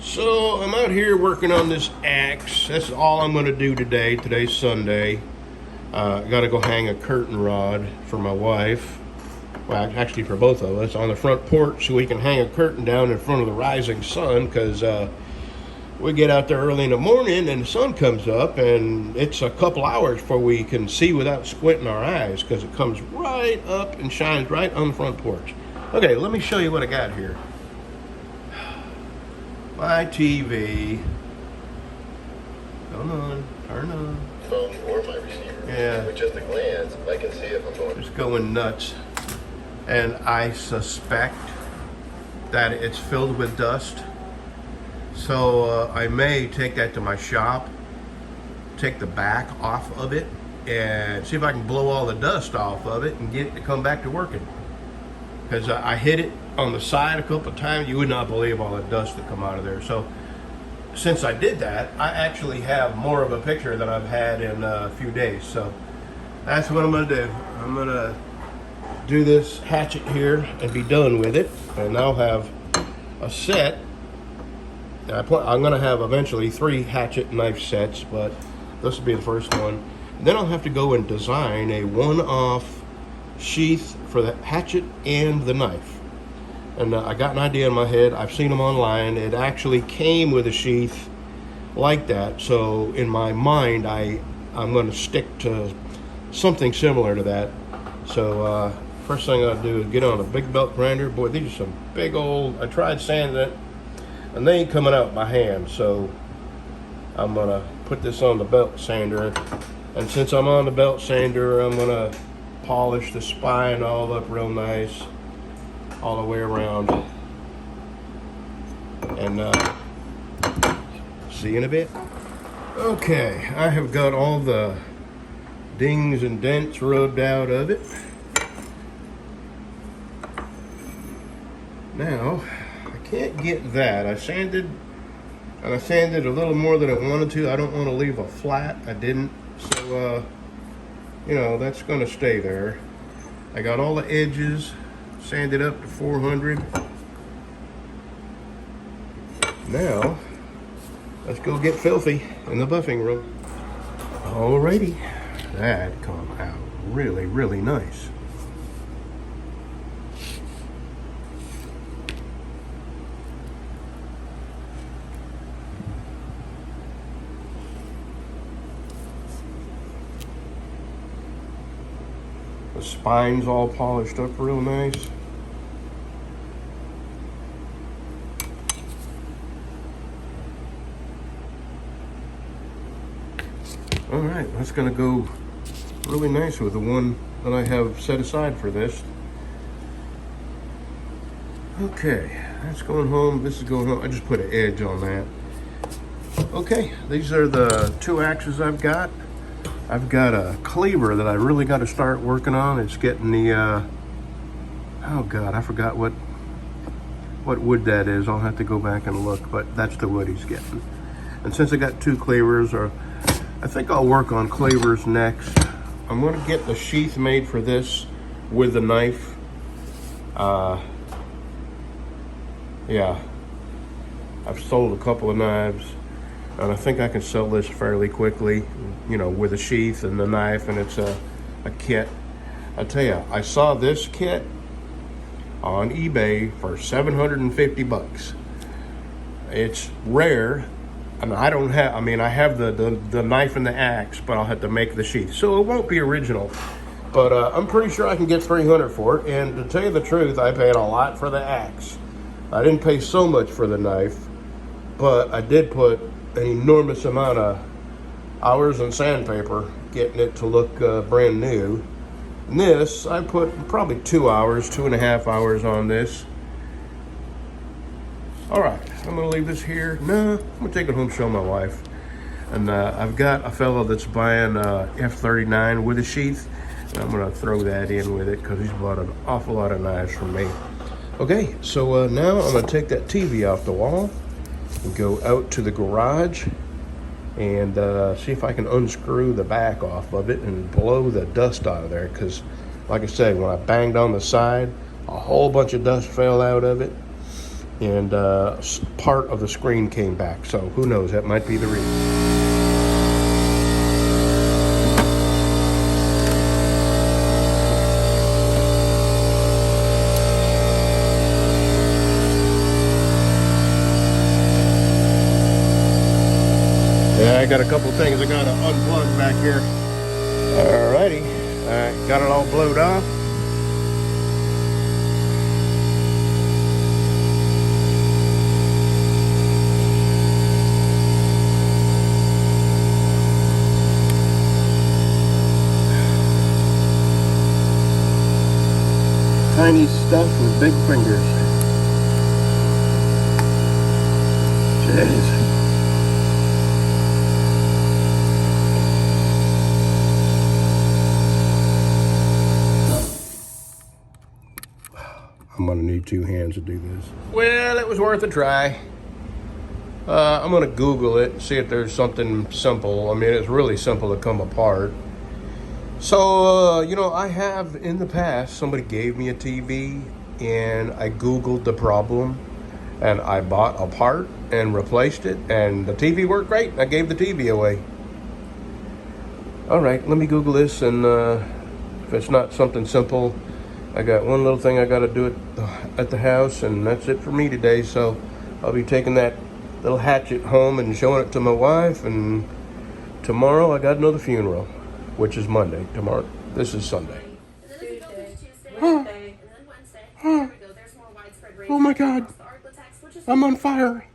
So I'm out here working on this axe. That's all I'm going to do today. Today's Sunday. Got to go hang a curtain rod for my wife. Well, actually for both of us on the front porch so we can hang a curtain down in front of the rising sun, because we get out there early in the morning and the sun comes up and it's a couple hours before we can see without squinting our eyes, because it comes right up and shines right on the front porch. Okay, let me show you what I got here. My TV. Come on, turn on. Phone or my receiver. Yeah. With just a glance, I can see if I'm going. Just going nuts. And I suspect that it's filled with dust. So I may take that to my shop, take the back off of it, and see if I can blow all the dust off of it and get it to come back to working. Because I hit it on the side a couple of times. You would not believe all the dust that come out of there. So since I did that, I actually have more of a picture than I've had in a few days. So that's what I'm going to do. I'm going to do this hatchet here and be done with it. And I'll have a set. I'm going to have eventually 3 hatchet knife sets, but this will be the first one. And then I'll have to go and design a one-off sheath for the hatchet and the knife. And I got an idea in my head. I've seen them online. It actually came with a sheath like that. So in my mind, I'm going to stick to something similar to that. So first thing I'll do is get on a big belt grinder. Boy, these are some big old, I tried sanding it, and they ain't coming out by hand. So I'm going to put this on the belt sander. And since I'm on the belt sander, I'm going to polish the spine all up real nice all the way around, and see you in a bit. Okay, I have got all the dings and dents rubbed out of it. Now I can't get that. I sanded a little more than I wanted to. I don't want to leave a flat. I didn't, so you know, that's going to stay there. I got all the edges sanded up to 400. Now, let's go get filthy in the buffing room. Alrighty, that come out really, really nice. The spine's all polished up real nice. All right, that's gonna go really nice with the one that I have set aside for this. Okay, that's going home. This is going home. I just put an edge on that. Okay, these are the 2 axes I've got. I've got a cleaver that I really got to start working on. It's getting the, oh God, I forgot what wood that is. I'll have to go back and look, but that's the wood he's getting. And since I got 2 cleavers, I think I'll work on cleavers next. I'm going to get the sheath made for this with the knife. Yeah, I've sold a couple of knives, and I think I can sell this fairly quickly, you know, with a sheath and the knife, and it's a kit. I tell you, I saw this kit on eBay for 750 bucks. It's rare, and I don't have, I mean, I have the knife and the axe, but I'll have to make the sheath. So it won't be original, but I'm pretty sure I can get 300 for it. And to tell you the truth, I paid a lot for the axe. I didn't pay so much for the knife, but I did put an enormous amount of hours in sandpaper getting it to look brand new. And this, I put probably 2 hours, 2.5 hours on this. All right, I'm gonna leave this here. No, I'm gonna take it home, show my wife. And I've got a fellow that's buying F39 with a sheath, and I'm gonna throw that in with it because he's bought an awful lot of knives from me. Okay, so now I'm gonna take that TV off the wall and go out to the garage and see if I can unscrew the back off of it and blow the dust out of there, because like I said, when I banged on the side, a whole bunch of dust fell out of it. and part of the screen came back. So who knows? That might be the reason. Yeah, I got a couple things I gotta unplug back here. Alrighty, I got it all blowed off. Tiny stuff with big fingers. Jeez. I'm gonna need 2 hands to do this. Well, it was worth a try. I'm gonna Google it and see if there's something simple. I mean, it's really simple to come apart. So, you know, I have in the past, somebody gave me a TV and I Googled the problem and I bought a part and replaced it and the TV worked great. I gave the TV away. All right, let me Google this, and if it's not something simple, I got one little thing I got to do at the house, and that's it for me today. So I'll be taking that little hatchet home and showing it to my wife, and tomorrow I got another funeral, which is Monday. Tomorrow, this is Sunday. Oh my God, I'm on fire.